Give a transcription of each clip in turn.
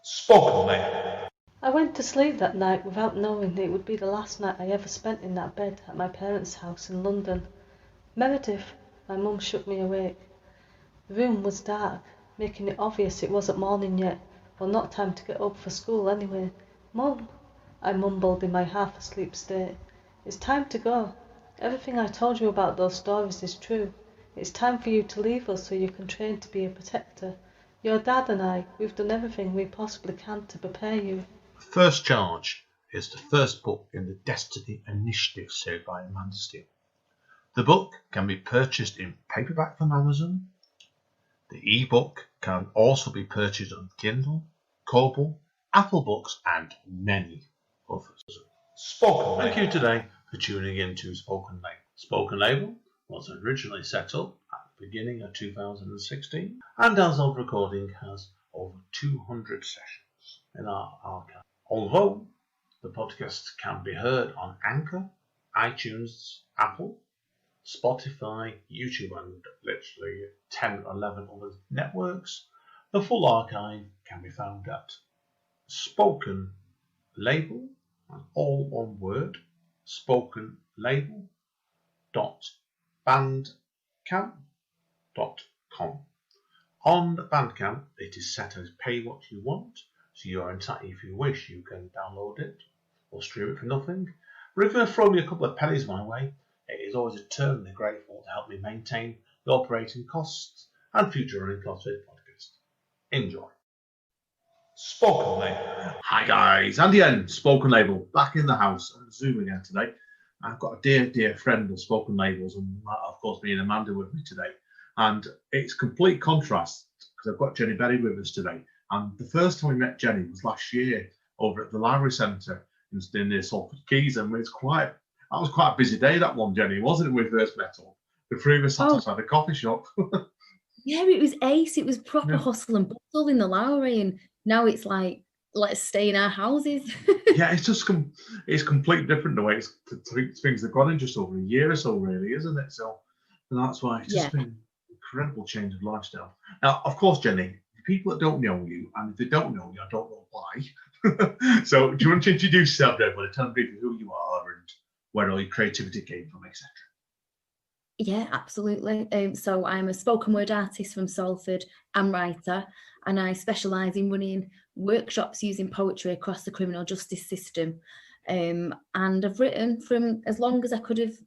Spoken Labour. I went to sleep that night without knowing that it would be the last night I ever spent in that bed at my parents' house in London. Meredith, my mum shook me awake. The room was dark, making it obvious it wasn't morning yet, or not time to get up for school anyway. Mum, I mumbled in my half-asleep state. It's time to go. Everything I told you about those stories is true. It's time for you to leave us so you can train to be a protector. Your dad and I, we've done everything we possibly can to prepare you. First Charge is the first book in the Destiny Initiative series by Amanda Steele. The book can be purchased in paperback from Amazon. The ebook can also be purchased on Kindle, Kobo, Apple Books, and many others. Spoken Label. Thank you today for tuning in to Spoken Label. Spoken Label was originally set up at the beginning of 2016 and as of recording has over 200 sessions in our archive. Although the podcast can be heard on Anchor, iTunes, Apple, Spotify, YouTube, and literally 10 or 11 other networks, the full archive can be found at Spoken Label, all one word, spokenlabel.bandcamp.com. On Bandcamp, it is set as pay what you want, so you are entitled, if you wish, you can download it or stream it for nothing. But if you throw me a couple of pennies my way, it is always eternally grateful to help me maintain the operating costs and future running costs of this podcast. Enjoy. Spoken Label. Hi guys, Andy N, Spoken Label, back in the house on Zoom again today. I've got a dear friend of Spoken Labels, and of course me and Amanda with me today. And it's complete contrast because I've got Jenny Berry with us today. And the first time we met Jenny was last year over at the Library Centre in near Salford Quays, and that was quite a busy day, that one, Jenny, wasn't it, when we first met up? The three of us sat outside the coffee shop. Yeah, it was ace. It was proper hustle and bustle in the Lowry, and now it's like, let's stay in our houses. Yeah, it's completely different the way things have gone in just over a year or so, really, isn't it? So, and that's why it's just been an incredible change of lifestyle. Now, of course, Jenny, the people that don't know you, and if they don't know you, I don't know why. So, do you want to introduce yourself, everybody? Tell them briefly who you are and where all your creativity came from, etc. Yeah, absolutely. So I'm a spoken word artist from Salford and writer, and I specialise in running workshops using poetry across the criminal justice system. And I've written from as long as I could have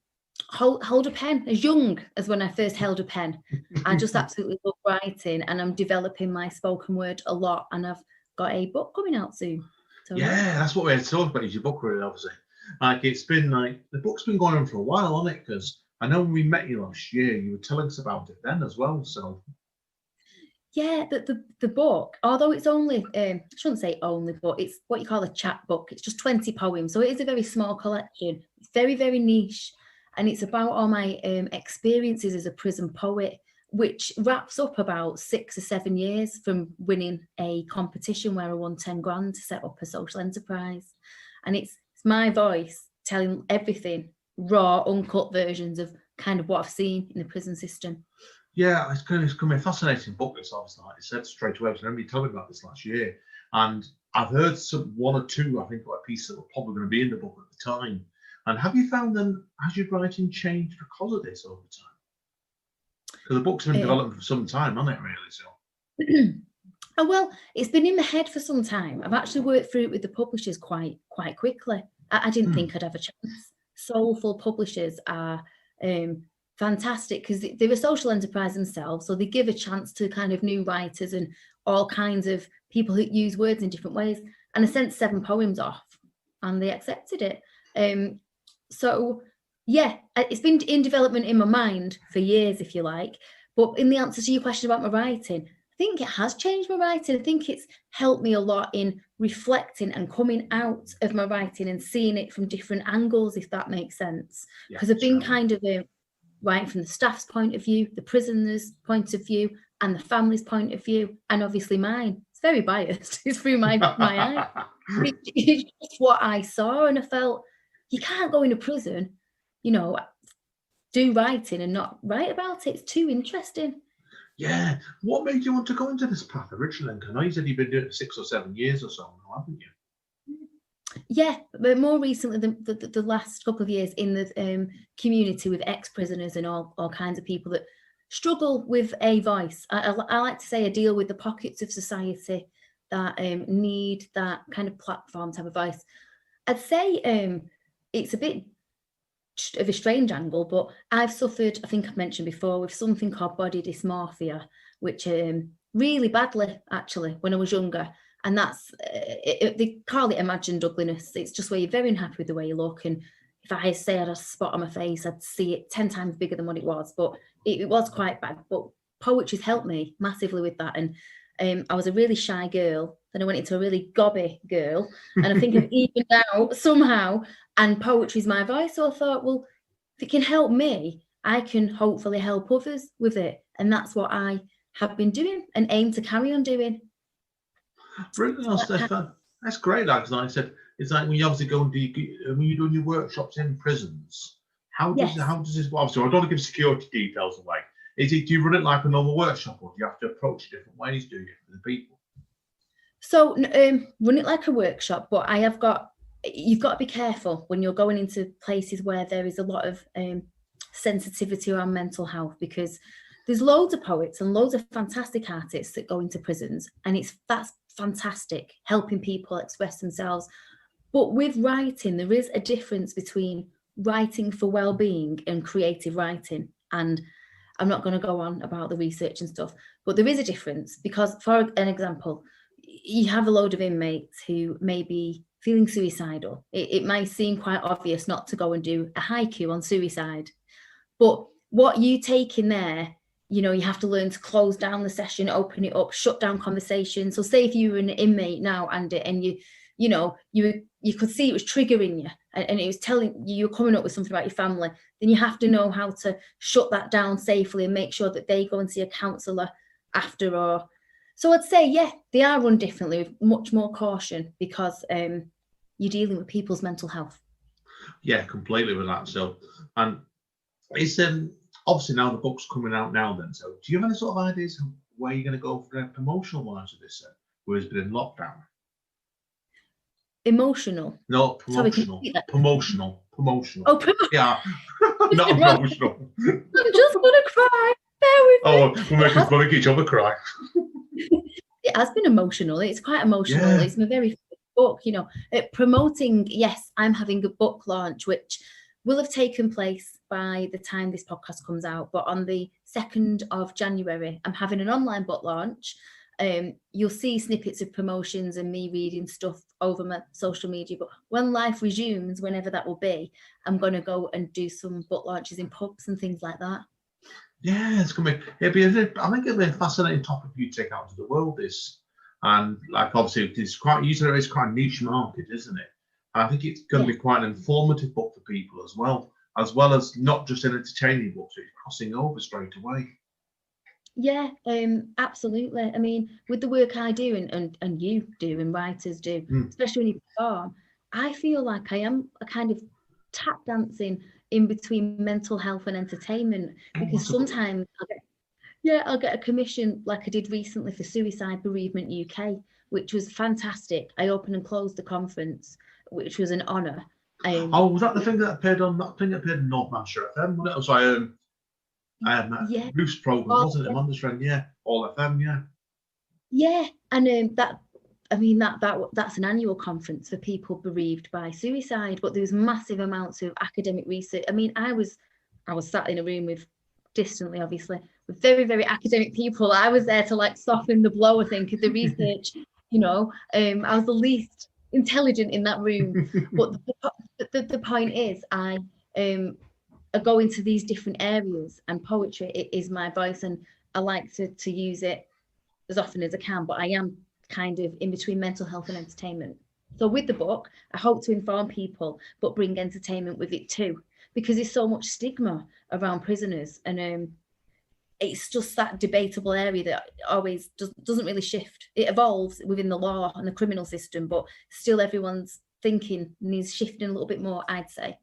hold a pen, as young as when I first held a pen. I just absolutely love writing, and I'm developing my spoken word a lot, and I've got a book coming out soon. So, yeah, that's what we had to talk about, is your book, really, obviously. The book's been going on for a while, hasn't it? Because I know when we met you last year, you were telling us about it then as well. So yeah, the book, although it's only, I shouldn't say only, but it's what you call a chat book. It's just 20 poems, so it is a very small collection. It's very, very niche, and it's about all my experiences as a prison poet, which wraps up about 6 or 7 years from winning a competition where I won 10 grand to set up a social enterprise. And it's my voice telling everything, raw, uncut versions of kind of what I've seen in the prison system. Yeah, it's going to be a fascinating book, this, obviously. Like I said straight away, I remember you telling me about this last year. And I've heard one or two, I think, a piece that were probably going to be in the book at the time. And have you found then, has your writing changed because of this over time? Because the book's been developing for some time, hasn't it, really? So. Oh, well, it's been in my head for some time. I've actually worked through it with the publishers quite quickly. I didn't think I'd have a chance. Soulful publishers are fantastic because they're a social enterprise themselves, so they give a chance to kind of new writers and all kinds of people who use words in different ways. And I sent 7 poems off, and they accepted it. So yeah, it's been in development in my mind for years, if you like. But in the answer to your question about my writing, I think it has changed my writing. I think it's helped me a lot in reflecting and coming out of my writing and seeing it from different angles, if that makes sense. Because I've been kind of writing from the staff's point of view, the prisoners' point of view, and the family's point of view, and obviously mine. It's very biased. It's through my eye. It's just what I saw, and I felt you can't go into prison, do writing and not write about it. It's too interesting. Yeah. What made you want to go into this path originally? I know you said you've been doing it for 6 or 7 years or so now, haven't you? Yeah, but more recently, the last couple of years in the community with ex-prisoners and all kinds of people that struggle with a voice. I like to say I deal with the pockets of society that need that kind of platform to have a voice. I'd say it's a bit of a strange angle, but I've suffered, I think I've mentioned before, with something called body dysmorphia, which really badly actually when I was younger. And that's they call it imagined ugliness. It's just where you're very unhappy with the way you look, and if I say I had a spot on my face, I'd see it 10 times bigger than what it was. But it was quite bad. But poetry's helped me massively with that. And I was a really shy girl. Then I went into a really gobby girl, and I think I've evened out somehow. And poetry's my voice. So I thought, well, if it can help me, I can hopefully help others with it. And that's what I have been doing and aim to carry on doing. Brilliant, Stefan. That's great, because like I said, it's like when you obviously go and when you're doing your workshops in prisons, how does this, well, obviously I don't want to give security details away. Do you run it like a normal workshop, or do you have to approach it different ways, do you, for the people? So run it like a workshop, but you've got to be careful when you're going into places where there is a lot of sensitivity around mental health, because there's loads of poets and loads of fantastic artists that go into prisons, and that's fantastic, helping people express themselves. But with writing, there is a difference between writing for well-being and creative writing. And I'm not going to go on about the research and stuff, but there is a difference, because for an example, you have a load of inmates who may be feeling suicidal. It might seem quite obvious not to go and do a haiku on suicide, but what you take in there, you know, you have to learn to close down the session, open it up, shut down conversation. So say if you were an inmate now, Andy, and you could see it was triggering you, and it was telling you're coming up with something about your family, then you have to know how to shut that down safely and make sure that they go and see a counsellor after. Or so I'd say, yeah, they are run differently with much more caution, because you're dealing with people's mental health. Yeah, completely with that. So, and it's obviously now the book's coming out now then, so do you have any sort of ideas of where you're going to go for the promotional wise of this, where it's been in lockdown? Emotional? No, promotional. Promotional. Oh, yeah. Not emotional. I'm just going to cry. Bear with me. We're making fun of each other cry. It has been emotional. It's quite emotional. Yeah. It's my very first book, you know. Promoting, yes, I'm having a book launch, which will have taken place by the time this podcast comes out. But on the 2nd of January, I'm having an online book launch. You'll see snippets of promotions and me reading stuff over my social media. But when life resumes, whenever that will be, I'm going to go and do some book launches in pubs and things like that. Yeah, it's going to be, I think it'll be a fascinating topic for you to take out to the world, this. And like, obviously, it's quite a niche market, isn't it? I think it's going to be quite an informative book for people as well as not just an entertaining book, so it's crossing over straight away. Yeah, absolutely. I mean, with the work I do and you do and writers do, especially when you perform, I feel like I am a kind of tap dancing in between mental health and entertainment, because sometimes I'll get a commission like I did recently for Suicide Bereavement UK, which was fantastic. I opened and closed the conference, which was an honour. Was that the thing that appeared on in North Manchester FM? It was that Bruce program, wasn't it? Manchester, yeah, All FM, yeah. Yeah, and that's an annual conference for people bereaved by suicide, but there's massive amounts of academic research. I mean, I was sat in a room with, distantly obviously, with very, very academic people. I was there to like soften the blow, I think, of the research. You know, I was the least intelligent in that room. But the point is, I go into these different areas, and poetry is my voice, and I like to use it as often as I can, but I am kind of in between mental health and entertainment. So with the book, I hope to inform people, but bring entertainment with it too, because there's so much stigma around prisoners, and it's just that debatable area that always doesn't really shift. It evolves within the law and the criminal system, but still everyone's thinking needs shifting a little bit more, I'd say.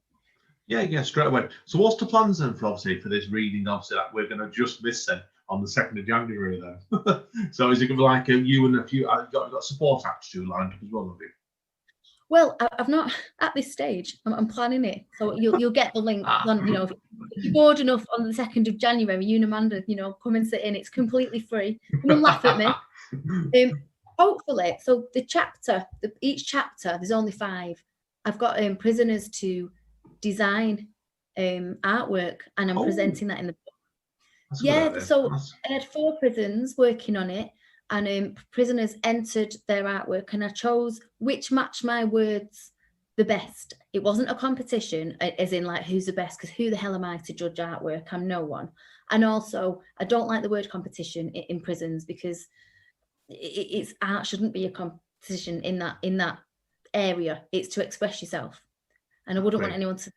Yeah, straight away. So what's the plans then for this reading, obviously, that we're going to just miss then? on the 2nd of January then. So is it going to be like you and a few, you've got support acts to lined up as well, have you? Well, I've not at this stage. I'm planning it, so you'll get the link. On, you know, if you're bored enough on the 2nd of January, you and Amanda, you know, come and sit in. It's completely free. Come and laugh at me. Hopefully, so each chapter, there's only 5. I've got prisoners to design artwork, and I'm presenting that in the book. Yeah, so I had 4 prisons working on it, and prisoners entered their artwork, and I chose which matched my words the best. It wasn't a competition, as in like who's the best, because who the hell am I to judge artwork? I'm no one. And also, I don't like the word competition in prisons, because it's art shouldn't be a competition in that area. It's to express yourself, and I wouldn't want anyone to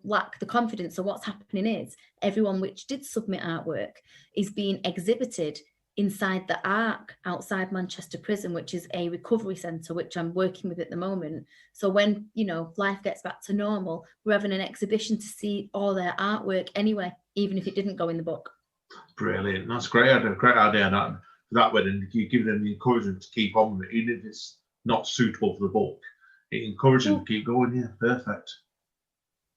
lack the confidence. So what's happening is everyone which did submit artwork is being exhibited inside the Ark outside Manchester Prison, which is a recovery centre which I'm working with at the moment. So when, you know, life gets back to normal, we're having an exhibition to see all their artwork anyway, even if it didn't go in the book. Brilliant. That's great. I had a great idea that way, and you give them the encouragement to keep on with it, even if it's not suitable for the book. It encourages them to keep going. Yeah, perfect.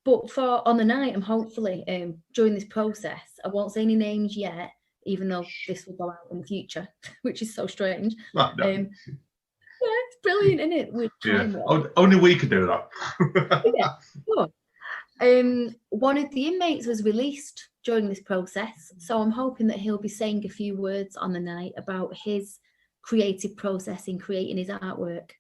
But on the night, I'm hopefully during this process, I won't say any names yet, even though this will go out in the future, which is so strange. No. Yeah, it's brilliant, isn't it? Yeah. Only we could do that. Yeah, sure. One of the inmates was released during this process, so I'm hoping that he'll be saying a few words on the night about his creative process in creating his artwork.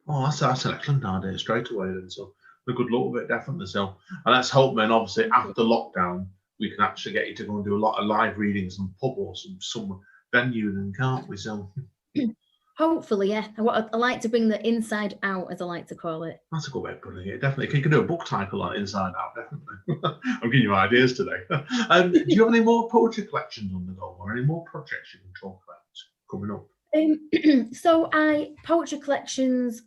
Oh, that's an excellent idea straight away then. So good luck with it, definitely. So, and let's hope then, obviously, after lockdown, we can actually get you to go and do a lot of live readings and pub or some venue, then, can't we? So hopefully, yeah. I like to bring the inside out, as I like to call it. That's a good way of putting it. Definitely, you can do a book title on Inside Out. Definitely, I'm giving you ideas today. Do you have any more poetry collections on the go, or any more projects you can talk about coming up? So poetry collections,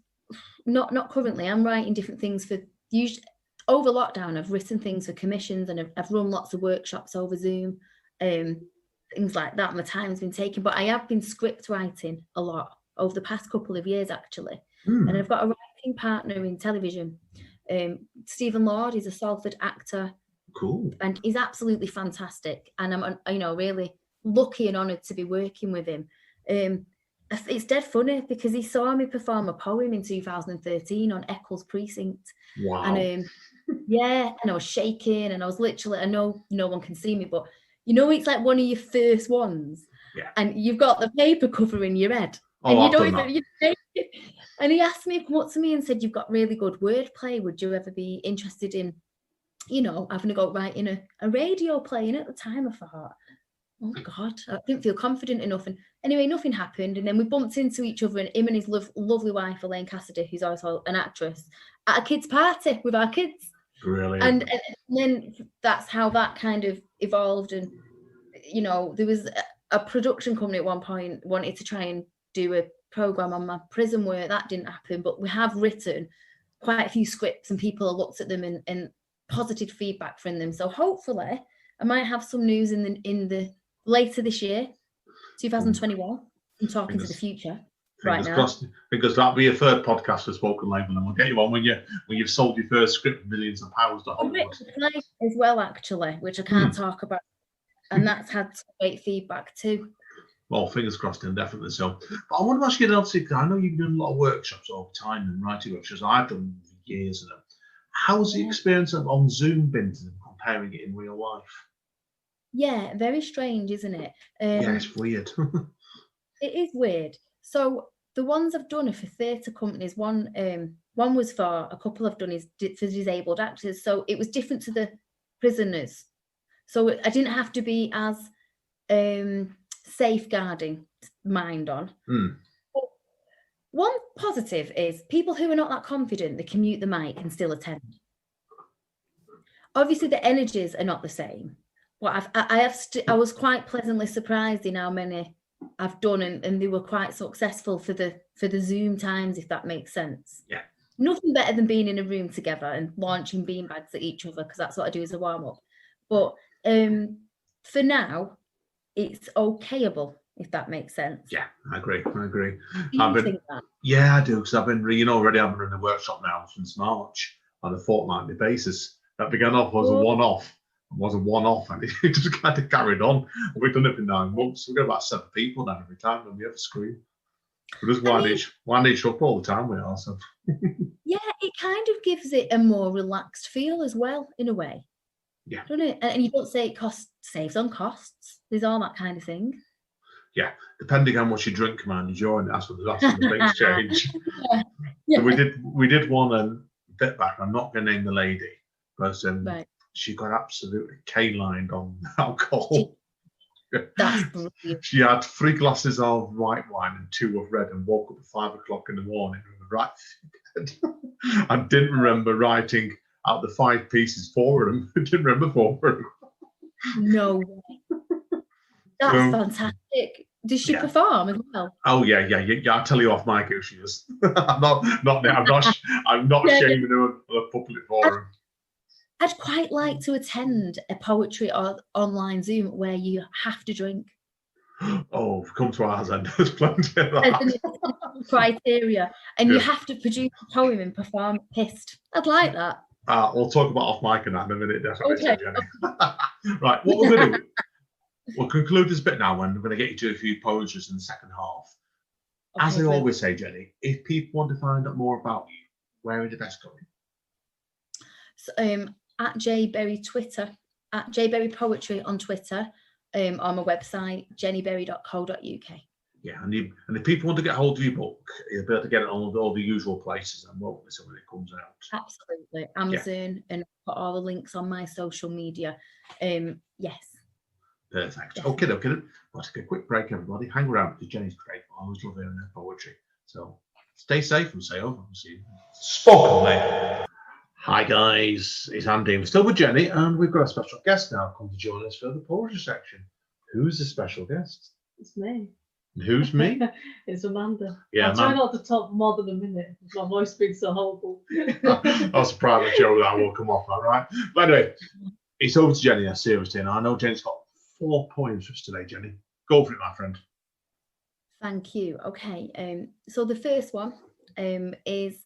not currently. I'm writing different things for usually. Over lockdown, I've written things for commissions, and I've run lots of workshops over Zoom, things like that. My time's been taken, but I have been script writing a lot over the past couple of years, actually. And I've got a writing partner in television. Stephen Lord is a Salford actor. Cool. And he's absolutely fantastic. And I'm, really lucky and honoured to be working with him. It's dead funny because he saw me perform a poem in 2013 on Eccles Precinct. Wow. And yeah, and I was shaking, and I was literally, I know no one can see me, but it's like one of your first ones. Yeah. And you've got the paper covering your head. Oh, and you don't even, and he asked me to come up to me and said, "You've got really good wordplay. Would you ever be interested in, having a go writing a radio play?" And at the time I thought, oh God, I didn't feel confident enough. And anyway, nothing happened. And then we bumped into each other, and him and his lovely wife, Elaine Cassidy, who's also an actress, at a kids' party with our kids. Brilliant. And then that's how that kind of evolved. And, there was a production company at one point wanted to try and do a programme on my prison work. That didn't happen. But we have written quite a few scripts, and people have looked at them and positive feedback from them. So hopefully I might have some news in the later this year, 2021. I'm talking to the future right now. Crossed, because that'll be your third podcast for Spoken Label, and we'll get you on when you've sold your first script for millions of pounds to Hollywood. As well, actually, which I can't talk about, and that's had great feedback too. Well, fingers crossed, and definitely so. But I want to ask you, obviously, because I know you've done a lot of workshops over time and writing workshops. I've done for years of them. How's the experience on Zoom been to comparing it in real life? Yeah, very strange, isn't it? Yeah, it's weird. It is weird. So the ones I've done are for theatre companies. One was for a couple I've done is for disabled actors. So it was different to the prisoners. So I didn't have to be as safeguarding mind on. But one positive is people who are not that confident, they can mute the mic and still attend. Obviously, the energies are not the same. But I was quite pleasantly surprised in how many I've done, and they were quite successful for the Zoom times, if that makes sense. Yeah. Nothing better than being in a room together and launching beanbags at each other, because that's what I do as a warm-up. But for now, it's okayable, if that makes sense. Yeah, I agree. Do you think that? Yeah, I do, because I've been, already I've been running a workshop now since March on a fortnightly basis. That began off as a one-off. It was a one-off, and it just kind of carried on. We've done it for 9 months. We've got about 7 people now every time when we have a screen. We're just wind each up all the time we are. So. Yeah, it kind of gives it a more relaxed feel as well, in a way. Yeah. Doesn't it? And you don't say it saves on costs. There's all that kind of thing. Yeah, depending on what you drink, man, you join. That's when the things change. Yeah. So we did one a bit back. I'm not going to name the lady, but she got absolutely K-lined on alcohol. That's brilliant. She had 3 glasses of white wine and 2 of red, and woke up at 5 o'clock in the morning with a right bed. I didn't remember writing out the 5 pieces for them. I didn't remember 4 of them. No way. That's fantastic. Does she perform as well? Oh yeah. I'll tell you off mic who she is. I'm not shaming her on a public forum. I'd quite like to attend a poetry or online Zoom where you have to drink. Oh, come to ours and there's plenty of that. Criteria, and you have to produce a poem and perform pissed. I'd like that. We'll talk about off mic and that in a minute, definitely. Okay. Right, what we're going to do, we'll conclude this bit now, and we're going to get you to a few poetries in the second half. Okay, as I always say, Jenny, if people want to find out more about you, where are the best going? So, at JBerry Twitter, at JBerry Poetry on Twitter, on my website, jennyberry.co.uk. Yeah, and if people want to get hold of your book, you'll be able to get it on all the usual places, and won't miss it when it comes out. Absolutely, Amazon, and put all the links on my social media. Yes. Perfect. Definitely. Okay. We'll take a quick break, everybody. Hang around because Jenny's great. I always love hearing her poetry. So stay safe and stay over. We'll see you. Spoken, mate. Hi guys, it's Andy. We're still with Jenny, and we've got a special guest now come to join us for the poetry section. Who's the special guest? It's me. And who's me? It's Amanda. Yeah, I'll try not to talk more than a minute because my voice being so horrible. That's a private joke that will come off, all right? But anyway, it's over to Jenny, seriously. And I know Jenny's got 4 poems for us today, Jenny. Go for it, my friend. Thank you. Okay. So the first one is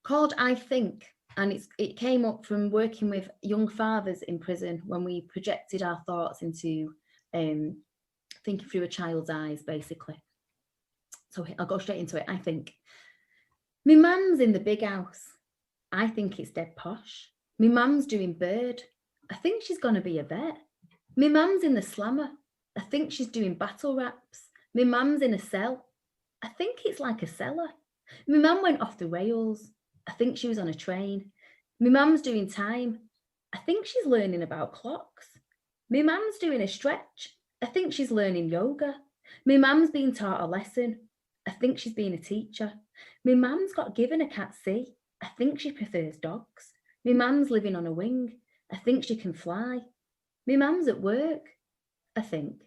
called I Think. And it came up from working with young fathers in prison when we projected our thoughts into thinking through a child's eyes, basically. So I'll go straight into it. I think. Me mum's in the big house. I think it's dead posh. Me mum's doing bird. I think she's going to be a vet. Me mum's in the slammer. I think she's doing battle raps. Me mum's in a cell. I think it's like a cellar. Me mum went off the rails. I think she was on a train. Me mum's doing time. I think she's learning about clocks. Me mum's doing a stretch. I think she's learning yoga. Me mum's being taught a lesson. I think she's being a teacher. Me mum's got given a cat C. I think she prefers dogs. Me mum's living on a wing. I think she can fly. Me mum's at work. I think.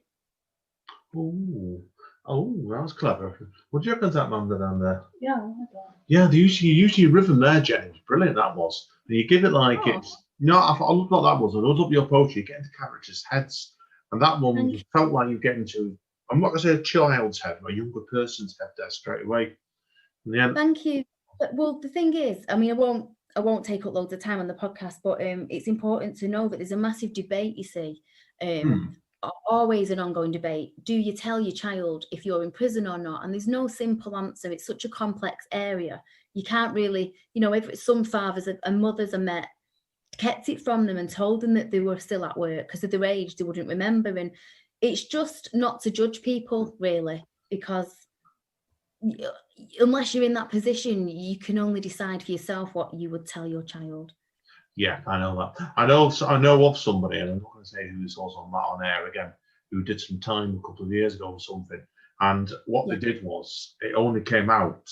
Oh, that was clever. What do you reckon that man down there? Yeah, I like that. Yeah, the usually rhythm there, Jenny. It was brilliant, that was. And you give it like it's. I loved what that was. I loved up your poetry. You get into characters' heads. And that one, you felt like you're getting to, I'm not going to say a child's head, but a younger person's head there straight away. Yeah. Thank you. Well, the thing is, I mean, I won't take up loads of time on the podcast, but it's important to know that there's a massive debate, you see. Always an ongoing debate. Do you tell your child if you're in prison or not? And there's no simple answer. It's such a complex area. You can't really, some fathers and mothers are met, kept it from them and told them that they were still at work because of their age, they wouldn't remember. And it's just not to judge people, really, because unless you're in that position, you can only decide for yourself what you would tell your child. Yeah, I know that. I know of somebody, and I'm not going to say who this was on air again, who did some time a couple of years ago or something. And what they did was, it only came out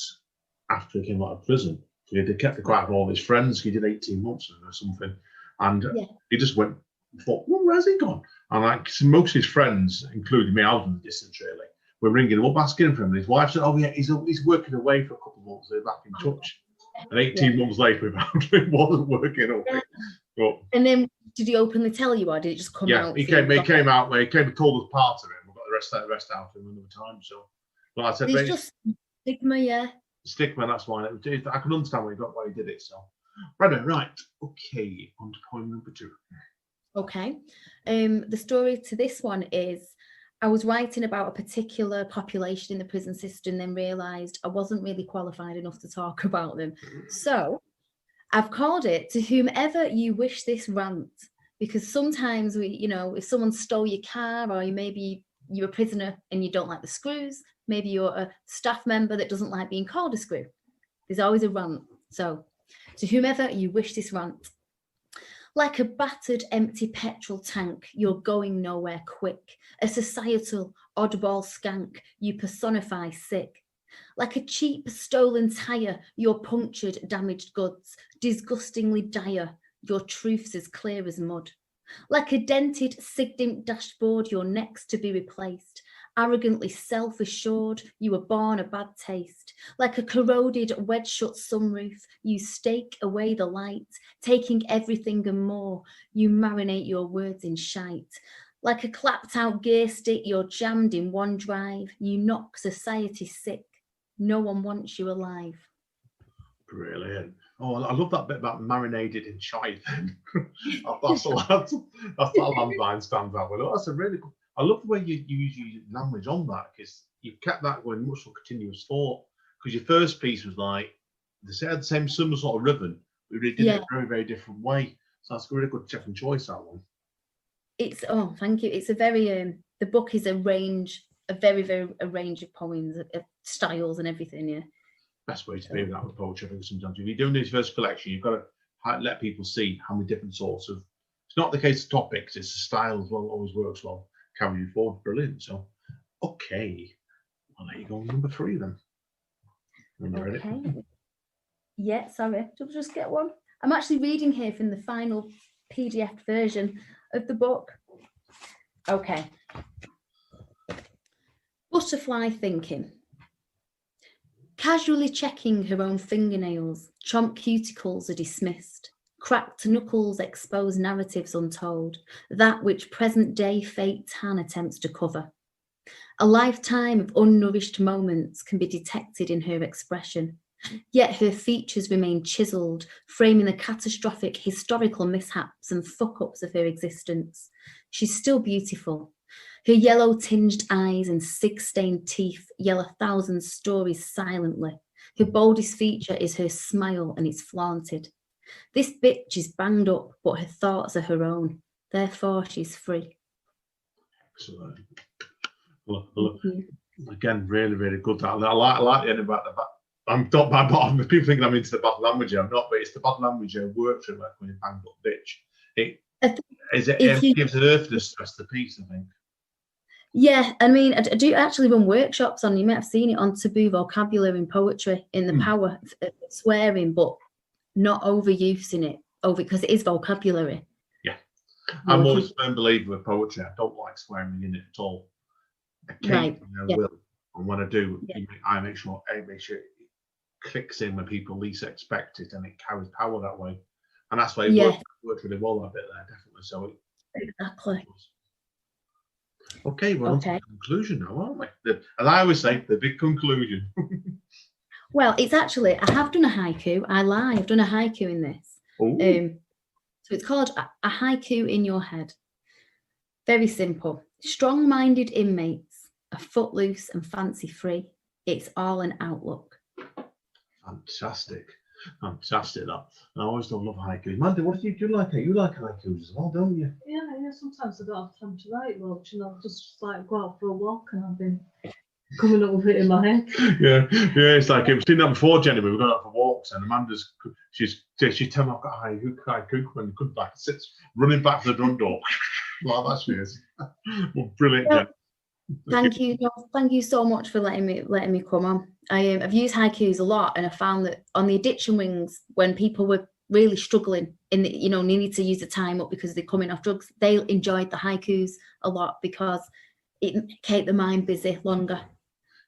after he came out of prison. So they kept it quiet from all his friends. He did 18 months or something. And he just went and thought, well, where's he gone? And like most of his friends, including me, out in the distance really, were ringing him up, asking him for him. And his wife said, oh yeah, he's working away for a couple of months. They're back in touch. And 18 months later, it wasn't working. But, and then Did he openly tell you, or did it just come out? He came out. He told us part of it. We got the rest out of him another time. So, but I said, there's just stigma, yeah. Stigma. That's why I can understand why he did it. So, right. Okay, on to point number 2. Okay. The story to this one is, I was writing about a particular population in the prison system, then realised I wasn't really qualified enough to talk about them. So I've called it "To Whomever You Wish This Rant," because sometimes if someone stole your car, or maybe you're a prisoner and you don't like the screws, maybe you're a staff member that doesn't like being called a screw. There's always a rant. So, to whomever you wish this rant. Like a battered, empty petrol tank, you're going nowhere quick. A societal, oddball skank, you personify sick. Like a cheap, stolen tyre, you're punctured, damaged goods. Disgustingly dire, your truth's as clear as mud. Like a dented, sigdimp dashboard, you're next to be replaced. Arrogantly self-assured, you were born a bad taste. Like a corroded, wedge-shut sunroof, you stake away the light. Taking everything and more, you marinate your words in shite. Like a clapped-out gear stick, you're jammed in one drive. You knock society sick. No one wants you alive. Brilliant. Oh, I love that bit about marinated in shite. That's that landline stands out with it. That's a really good. I love the way you use your language on that, because you've kept that going much more continuous thought. Because your first piece was like, they had the same similar sort of rhythm, but we did it a very, very different way. So that's a really good second choice, that one. Thank you. It's a very the book is a range of a range of poems, of styles and everything. Yeah. Best way to be with that with poetry. I think sometimes if you're doing this first collection, you've got to let people see how many different sorts of. It's not the case of topics; it's the style as well. Always works well. Carry you forward, brilliant. So, okay, I'll let you go on number 3 then. Okay. Yeah, sorry. I'll just get one. I'm actually reading here from the final PDF version of the book. Okay. Butterfly thinking. Casually checking her own fingernails, chomp cuticles are dismissed. Cracked knuckles expose narratives untold, that which present-day fate tan attempts to cover. A lifetime of unnourished moments can be detected in her expression, yet her features remain chiselled, framing the catastrophic historical mishaps and fuck-ups of her existence. She's still beautiful. Her yellow-tinged eyes and cig-stained teeth yell 1,000 stories silently. Her boldest feature is her smile, and it's flaunted. This bitch is banged up, but her thoughts are her own. Therefore, she's free. Excellent. Again, really, really good. I like the end about the back. I'm not bad, but people think I'm into the bad language. I'm not, but it's the bad language I work through, like when you banged up bitch. It gives an earthiness to the piece, I think. Yeah, I mean, I do actually run workshops on, you might have seen it, on taboo vocabulary in poetry, in the power of swearing, but not overusing it, because it is vocabulary. Yeah. I'm always a firm believer with poetry. I don't like swearing in it at all. Occasionally I will. And when I do, I make sure it clicks in when people least expect it, and it carries power that way. And that's why it works really well, that bit there, definitely. So exactly. Okay, we're on to the conclusion now, aren't we? As I always say, the big conclusion. Well, it's actually, I have done a haiku. I lie, I've done a haiku in this. So it's called A Haiku in Your Head. Very simple. Strong-minded inmates are footloose and fancy-free. It's all an outlook. Fantastic. That. I always love haikus. Mandy, what do you like? You like haikus as well, don't you? Yeah. Sometimes I don't have time to write much, and I'll just like go out for a walk, and I've been coming up with it in my head. Yeah. It's like we've seen that before, Jenny. We've gone out for walks, and Amanda's she's telling me I've got a haiku when you come back, sits running back to the front door. Like that she is. Well, brilliant, Jen. Thank you. No, thank you so much for letting me come on. I've used haikus a lot, and I found that on the addiction wings, when people were really struggling needed to use the time up because they're coming off drugs, they enjoyed the haikus a lot because it kept the mind busy longer.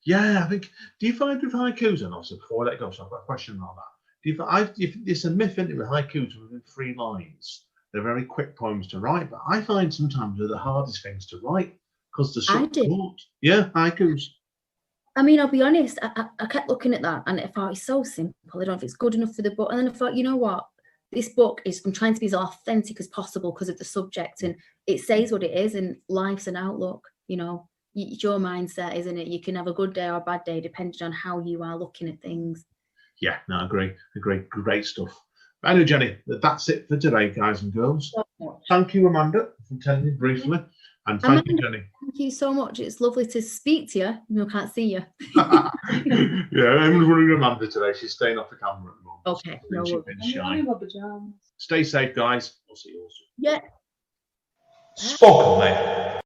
Yeah, I think. Do you find with haikus, and also before I let go, so I've got a question about that. Do you find it's a myth, isn't it, with haikus within 3 lines? They're very quick poems to write, but I find sometimes they're the hardest things to write because they're I so did. short. Yeah, haikus. I mean, I'll be honest, I kept looking at that and I thought it's so simple. I don't know if it's good enough for the book. And then I thought, you know what? This book is, I'm trying to be as authentic as possible because of the subject, and it says what it is, and life's an outlook, you know. It's your mindset, isn't it? You can have a good day or a bad day depending on how you are looking at things. Yeah, no, I agree. Great stuff. Anyway, Jenny, that's it for today, guys and girls. Thank you, Amanda, for telling me briefly. And thank you, Jenny. Thank you so much. It's lovely to speak to you. I can't see you. Yeah, I'm running Amanda today. She's staying off the camera at the moment. Okay. No worries. Stay safe, guys. I'll see you all soon. Yeah. Spoken, mate.